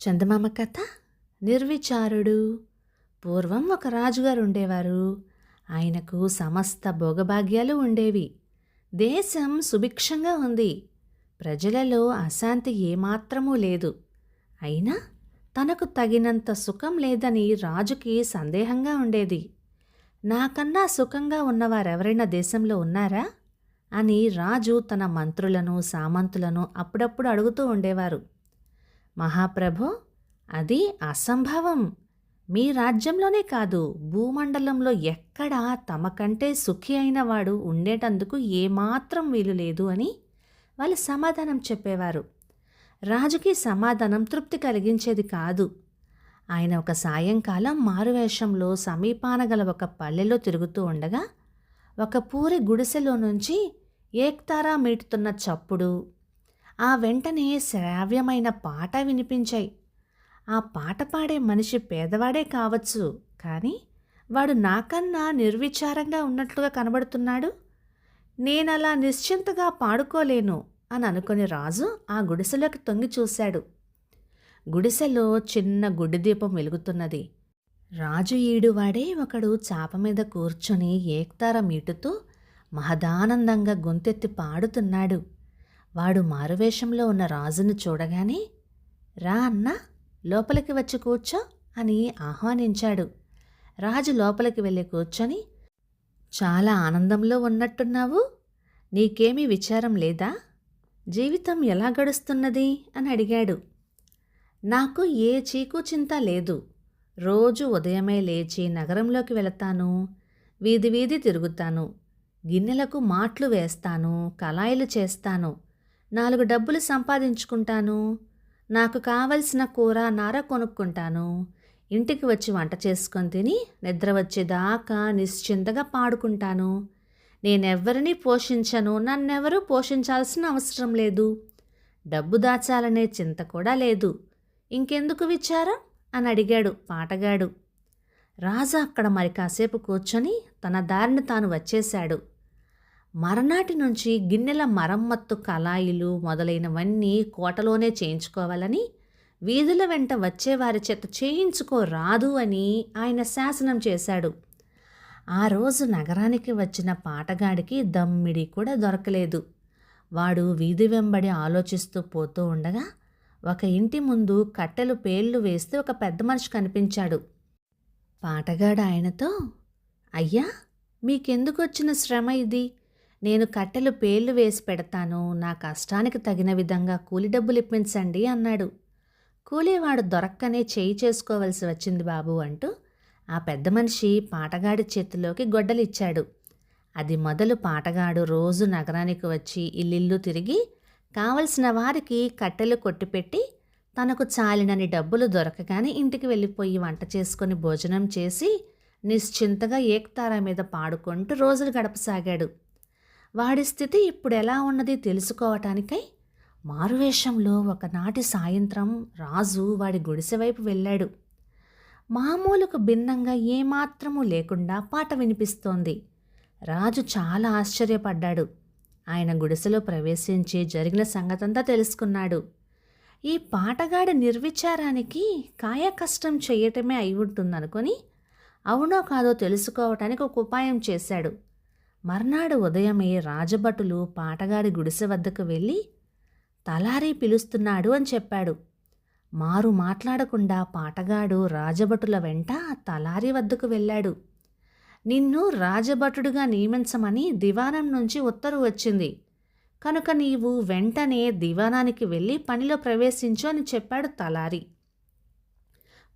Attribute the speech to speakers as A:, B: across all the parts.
A: చందమామ కథ నిర్విచారుడు. పూర్వం ఒక రాజుగారు ఉండేవారు. ఆయనకు సమస్త భోగభాగ్యాలు ఉండేవి. దేశం సుభిక్షంగా ఉంది. ప్రజలలో అశాంతి ఏమాత్రమూ లేదు. అయినా తనకు తగినంత సుఖం లేదని రాజుకి సందేహంగా ఉండేది. నాకన్నా సుఖంగా ఉన్నవారెవరైనా దేశంలో ఉన్నారా అని రాజు తన మంత్రులను సామంతులను అప్పుడప్పుడు అడుగుతూ ఉండేవారు. మహాప్రభో, అది అసంభవం. మీ రాజ్యంలోనే కాదు, భూమండలంలో ఎక్కడా తమకంటే సుఖి అయిన వాడు ఉండేటందుకు ఏమాత్రం వీలు లేదు అని వాళ్ళు సమాధానం చెప్పేవారు. రాజుకి సమాధానం తృప్తి కలిగించేది కాదు. ఆయన ఒక సాయంకాలం మారువేషంలో సమీపాన గల ఒక పల్లెలో తిరుగుతూ ఉండగా ఒక పూరి గుడిసెలో నుంచి ఏక్తారా మీటుతున్న చప్పుడు, ఆ వెంటనే శ్రావ్యమైన పాట వినిపించాయి. ఆ పాట పాడే మనిషి పేదవాడే కావచ్చు, కానీ వాడు నాకన్నా నిర్విచారంగా ఉన్నట్లుగా కనబడుతున్నాడు. నేనలా నిశ్చింతగా పాడుకోలేను అని అనుకుని రాజు ఆ గుడిసెలోకి తొంగి చూశాడు. గుడిసెలో చిన్న గుడ్డి దీపం వెలుగుతున్నది. రాజు ఈడువాడే ఒకడు చాప మీద కూర్చొని ఏక్తార మీటుతూ మహదానందంగా గొంతెత్తి పాడుతున్నాడు. వాడు మారువేషంలో ఉన్న రాజును చూడగానే, రా అన్నా, లోపలికి వచ్చి కూర్చో అని ఆహ్వానించాడు. రాజు లోపలికి వెళ్ళి కూర్చొని, చాలా ఆనందంలో ఉన్నట్టున్నావు, నీకేమీ విచారం లేదా? జీవితం ఎలా గడుస్తున్నది అని అడిగాడు. నాకు ఏ చీకు చింత లేదు. రోజు ఉదయమే లేచి నగరంలోకి వెళతాను, వీధి వీధి తిరుగుతాను, గిన్నెలకు మాట్లు వేస్తాను, కళాయిలు చేస్తాను, 4 డబ్బులు సంపాదించుకుంటాను, నాకు కావలసిన కూర నార కొనుక్కుంటాను, ఇంటికి వచ్చి వంట చేసుకొని తిని నిద్ర వచ్చేదాకా నిశ్చింతగా పాడుకుంటాను. నేనెవ్వరినీ పోషించను, నన్నెవరూ పోషించాల్సిన అవసరం లేదు. డబ్బు దాచాలనే చింత కూడా లేదు. ఇంకెందుకు విచారం అని అడిగాడు పాటగాడు. రాజు అక్కడ మరి కాసేపు కూర్చొని తన దారిని తాను వచ్చేశాడు. మరనాటి నుంచి గిన్నెల మరమ్మత్తు, కళాయిలు మొదలైనవన్నీ కోటలోనే చేయించుకోవాలని, వీధుల వెంట వచ్చేవారి చేత చేయించుకోరాదు అని ఆయన శాసనం చేశాడు. ఆ రోజు నగరానికి వచ్చిన పాటగాడికి దమ్మిడి కూడా దొరకలేదు. వాడు వీధి వెంబడి ఆలోచిస్తూ పోతూ ఉండగా ఒక ఇంటి ముందు కట్టెలు పేర్లు వేస్తే ఒక పెద్ద మనిషి కనిపించాడు. పాటగాడు ఆయనతో, అయ్యా, మీకెందుకు వచ్చిన శ్రమ ఇది? నేను కట్టెలు పేర్లు వేసి పెడతాను, నా కష్టానికి తగిన విధంగా కూలి డబ్బులు ఇప్పించండి అన్నాడు. కూలీవాడు దొరక్కనే చేయి చేసుకోవలసి వచ్చింది బాబు అంటూ ఆ పెద్ద మనిషి పాటగాడి చేతిలోకి గొడ్డలిచ్చాడు. అది మొదలు పాటగాడు రోజు నగరానికి వచ్చి ఇల్లిల్లు తిరిగి కావలసిన వారికి కట్టెలు కొట్టిపెట్టి తనకు చాలినని డబ్బులు దొరకగానే ఇంటికి వెళ్ళిపోయి వంట చేసుకొని భోజనం చేసి నిశ్చింతగా ఏక్తారా మీద పాడుకుంటూ రోజులు గడపసాగాడు. వాడి స్థితి ఇప్పుడు ఎలా ఉన్నది తెలుసుకోవటానికై మారువేషంలో ఒకనాటి సాయంత్రం రాజు వాడి గుడిసె వైపు వెళ్ళాడు. మామూలుకు భిన్నంగా ఏమాత్రమూ లేకుండా పాట వినిపిస్తోంది. రాజు చాలా ఆశ్చర్యపడ్డాడు. ఆయన గుడిసెలో ప్రవేశించి జరిగిన సంగతంతా తెలుసుకున్నాడు. ఈ పాటగాడి నిర్విచారానికి కాయకష్టం చేయటమే అయి ఉంటుందనుకొని అవునో కాదో తెలుసుకోవటానికి ఒక ఉపాయం చేశాడు. మర్నాడు ఉదయమే రాజభటులు పాటగాడి గుడిసె వద్దకు వెళ్ళి తలారి పిలుస్తున్నాడు అని చెప్పాడు. మారు మాట్లాడకుండా పాటగాడు రాజభటుల వెంట తలారి వద్దకు వెళ్ళాడు. నిన్ను రాజభటుడుగా నియమించమని దివాణం నుంచి ఉత్తర్వు వచ్చింది, కనుక నీవు వెంటనే దివాణానికి వెళ్ళి పనిలో ప్రవేశించు అని చెప్పాడు తలారి.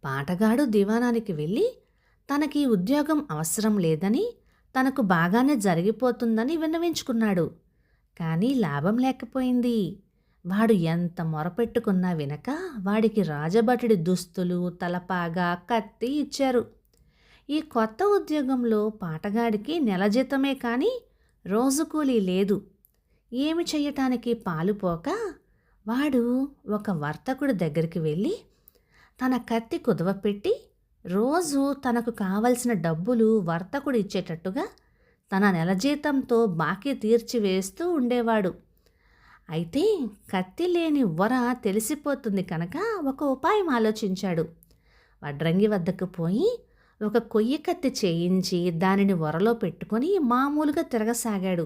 A: పాటగాడు దివాణానికి వెళ్ళి తనకి ఉద్యోగం అవసరం లేదని, తనకు బాగానే జరిగిపోతుందని విన్నవించుకున్నాడు. కానీ లాభం లేకపోయింది. వాడు ఎంత మొరపెట్టుకున్నా వినక వాడికి రాజభటుడి దుస్తులు, తలపాగా, కత్తి ఇచ్చారు. ఈ కొత్త ఉద్యోగంలో పాటగాడికి నెల జీతమే కానీ రోజు కూలీ లేదు. ఏమి చెయ్యటానికి పాలుపోక వాడు ఒక వర్తకుడి దగ్గరికి వెళ్ళి తన కత్తి కుదవపెట్టి రోజు తనకు కావలసిన డబ్బులు వర్తకుడు ఇచ్చేటట్టుగా తన నెల జీతంతో బాకీ తీర్చివేస్తూ ఉండేవాడు. అయితే కత్తి లేని వర తెలిసిపోతుంది కనుక ఒక ఉపాయం ఆలోచించాడు. వడ్రంగి వద్దకు పోయి ఒక కొయ్య కత్తి చేయించి దానిని వరలో పెట్టుకొని మామూలుగా తిరగసాగాడు.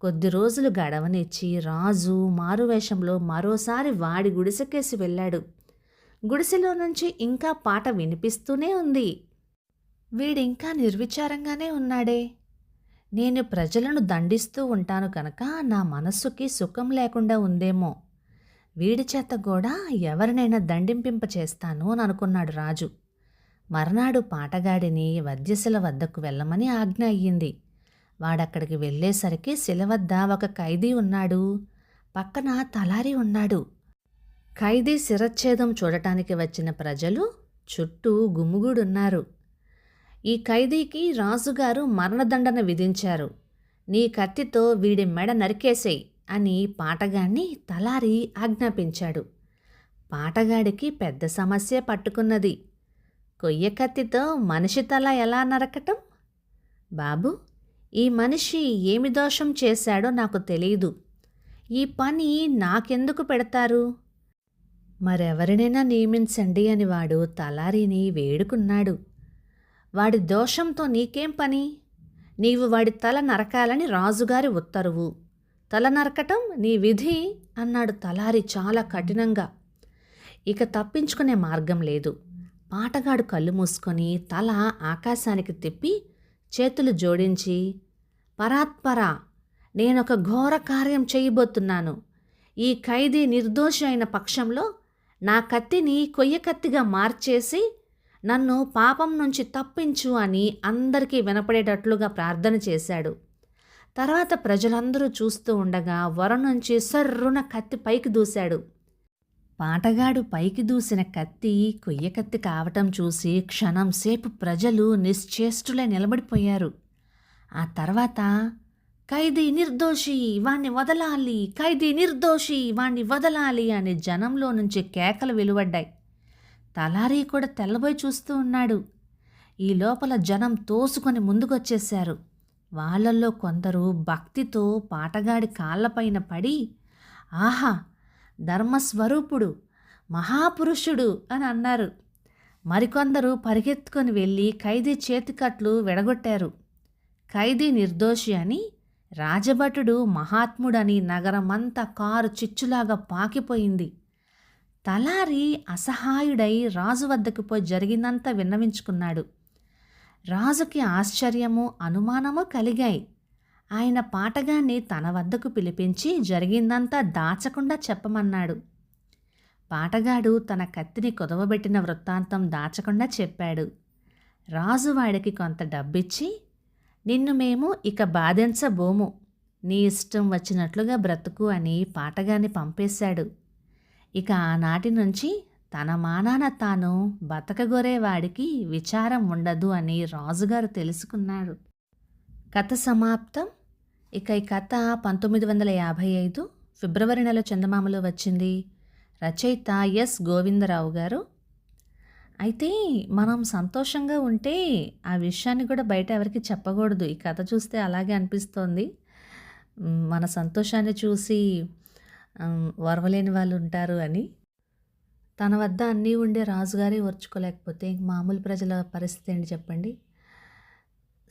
A: కొద్ది రోజులు గడవనిచ్చి రాజు మారువేషంలో మరోసారి వాడి గుడిసెకేసి వెళ్ళాడు. గుడిసెలో నుంచి ఇంకా పాట వినిపిస్తూనే ఉంది. వీడింకా నిర్విచారంగానే ఉన్నాడే. నేను ప్రజలను దండిస్తూ ఉంటాను కనుక నా మనస్సుకి సుఖం లేకుండా ఉందేమో. వీడి చేత కూడా ఎవరినైనా దండింపింప చేస్తాను అని అనుకున్నాడు రాజు. మర్నాడు పాటగాడిని వధ్యశిల వద్దకు వెళ్ళమని ఆజ్ఞ అయ్యింది. వాడక్కడికి వెళ్ళేసరికి శిల వద్ద ఒక ఖైదీ ఉన్నాడు. పక్కన తలారి ఉన్నాడు. ఖైదీ శిరచ్ఛేదం చూడటానికి వచ్చిన ప్రజలు చుట్టూ గుమిగూడున్నారు. ఈ ఖైదీకి రాజుగారు మరణదండన విధించారు. నీ కత్తితో వీడి మెడ నరికేసేయ్ అని పాటగాడిని తలారి ఆజ్ఞాపించాడు. పాటగాడికి పెద్ద సమస్య పట్టుకున్నది. కొయ్య కత్తితో మనిషి తల ఎలా నరకటం? బాబు, ఈ మనిషి ఏమి దోషం చేశాడో నాకు తెలీదు. ఈ పని నాకెందుకు పెడతారు? మరెవరినైనా నియమించండి అని వాడు తలారిని వేడుకున్నాడు. వాడి దోషంతో నీకేం పని? నీవు వాడి తల నరకాలని రాజుగారి ఉత్తరువు. తల నరకటం నీ విధి అన్నాడు తలారి చాలా కఠినంగా. ఇక తప్పించుకునే మార్గం లేదు. పాటగాడు కళ్ళు మూసుకొని తల ఆకాశానికి తిప్పి చేతులు జోడించి, పరాత్పరా, నేనొక ఘోర కార్యం చేయబోతున్నాను. ఈ ఖైదీ నిర్దోషి అయిన పక్షంలో నా కత్తిని కొయ్య కత్తిగా మార్చేసి నన్ను పాపం నుంచి తప్పించు అని అందరికీ వినపడేటట్లుగా ప్రార్థన చేశాడు. తర్వాత ప్రజలందరూ చూస్తూ ఉండగా వర నుంచి సర్రున కత్తి పైకి దూశాడు. పాటగాడు పైకి దూసిన కత్తి కొయ్య కత్తి కావటం చూసి క్షణం సేపు ప్రజలు నిశ్చేష్టులై నిలబడిపోయారు. ఆ తర్వాత ఖైదీ నిర్దోషి, వాణ్ణి వదలాలి, ఖైదీ నిర్దోషి, వాణ్ణి వదలాలి అని జనంలో నుంచి కేకలు వెలువడ్డాయి. తలారీ కూడా తెల్లబోయి చూస్తూ ఉన్నాడు. ఈ లోపల జనం తోసుకొని ముందుకొచ్చేశారు. వాళ్ళల్లో కొందరు భక్తితో పాటగాడి కాళ్ళపైన పడి, ఆహా, ధర్మస్వరూపుడు, మహాపురుషుడు అని అన్నారు. మరికొందరు పరిగెత్తుకొని వెళ్ళి ఖైదీ చేతికట్లు విడగొట్టారు. ఖైదీ నిర్దోషి అని, రాజభటుడు మహాత్ముడని నగరమంతా కారు చిచ్చులాగా పాకిపోయింది. తలారి అసహాయుడై రాజు వద్దకు పోయి జరిగిందంతా విన్నవించుకున్నాడు. రాజుకి ఆశ్చర్యము అనుమానము కలిగాయి. ఆయన పాటగాన్ని తన వద్దకు పిలిపించి జరిగిందంతా దాచకుండా చెప్పమన్నాడు. పాటగాడు తన కత్తిని కుదవబెట్టిన వృత్తాంతం దాచకుండా చెప్పాడు. రాజు వాడికి కొంత డబ్బిచ్చి, నిన్ను మేము ఇక బాధించబోము, నీ ఇష్టం వచ్చినట్లుగా బ్రతుకు అని పాటగాన్ని పంపేశాడు. ఇక ఆనాటి నుంచి తన మానాన తాను బతకగొరేవాడికి విచారం ఉండదు అని రాజుగారు తెలుసుకున్నాడు. కథ సమాప్తం. ఇక ఈ కథ 1955 ఫిబ్రవరి నెల చందమామలో వచ్చింది. రచయిత ఎస్ గోవిందరావు గారు. అయితే మనం సంతోషంగా ఉంటే ఆ విషయాన్ని కూడా బయట ఎవరికి చెప్పకూడదు. ఈ కథ చూస్తే అలాగే అనిపిస్తోంది. మన సంతోషాన్ని చూసి ఓర్వలేని వాళ్ళు ఉంటారు అని. తన వద్ద అన్నీ ఉండే రాజుగారే ఓర్చుకోలేకపోతే మామూలు ప్రజల పరిస్థితి ఏంటి చెప్పండి.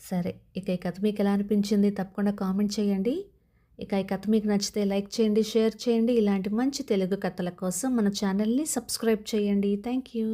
A: సరే, ఇక ఈ కథ మీకు ఎలా అనిపించింది తప్పకుండా కామెంట్ చేయండి. ఇక ఈ కథ మీకు నచ్చితే లైక్ చేయండి, షేర్ చేయండి. ఇలాంటి మంచి తెలుగు కథల కోసం మన ఛానల్ని సబ్స్క్రైబ్ చేయండి. Thank you.